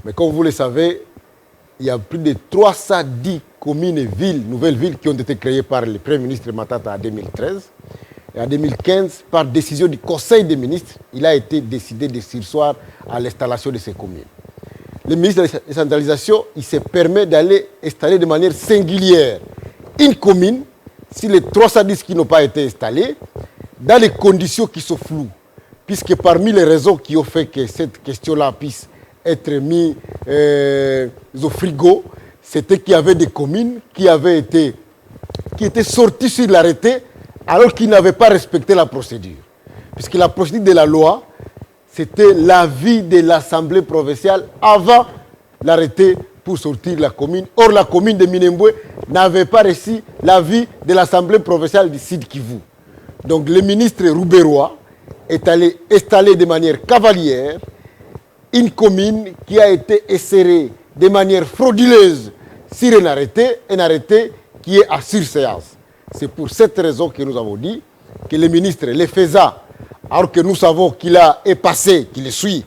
Mais comme vous le savez, il y a plus de 310 communes et villes, nouvelles villes, qui ont été créées par le Premier ministre Matata en 2013. Et en 2015, par décision du Conseil des ministres, il a été décidé de surseoir à l'installation de ces communes. Le ministre de la décentralisation, il se permet d'aller installer de manière singulière une commune, si les 310 qui n'ont pas été installés, dans les conditions qui sont floues. Puisque parmi les raisons qui ont fait que cette question-là puisse être mise au frigo, c'était qu'il y avait des communes qui étaient sorties sur l'arrêté alors qu'ils n'avaient pas respecté la procédure. Puisque la procédure de la loi, c'était l'avis de l'Assemblée provinciale avant l'arrêté pour sortir la commune. Or, la commune de Minembwe n'avait pas reçu l'avis de l'Assemblée provinciale du Sud Kivu. Donc, le ministre Rouberois est allé installer de manière cavalière une commune qui a été insérée de manière frauduleuse sur un arrêté qui est à surséance. C'est pour cette raison que nous avons dit que le ministre le faisant, alors que nous savons qu'il est passé, qu'il le suit,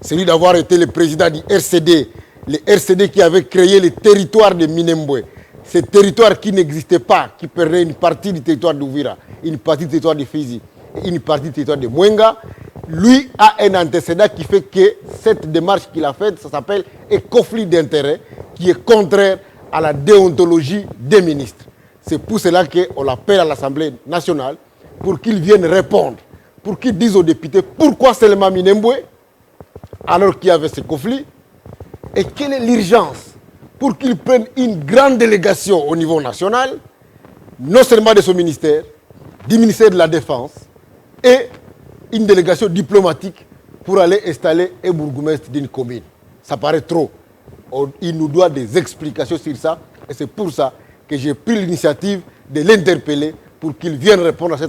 celui d'avoir été le président du RCD, le RCD qui avait créé le territoire de Minembwe, ce territoire qui n'existait pas, qui perdait une partie du territoire d'Ouvira, une partie du territoire de Fizi, une partie du territoire de Mwenga. Lui a un antécédent qui fait que cette démarche qu'il a faite, ça s'appelle un conflit d'intérêts qui est contraire à la déontologie des ministres. C'est pour cela qu'on l'appelle à l'Assemblée nationale pour qu'il vienne répondre, pour qu'il dise aux députés pourquoi seulement Minembwe, alors qu'il y avait ce conflit, et quelle est l'urgence pour qu'il prenne une grande délégation au niveau national, non seulement de son ministère, du ministère de la Défense, et une délégation diplomatique pour aller installer un bourgmestre d'une commune. Ça paraît trop. Il nous doit des explications sur ça, et c'est pour ça que j'ai pris l'initiative de l'interpeller pour qu'il vienne répondre à cette question.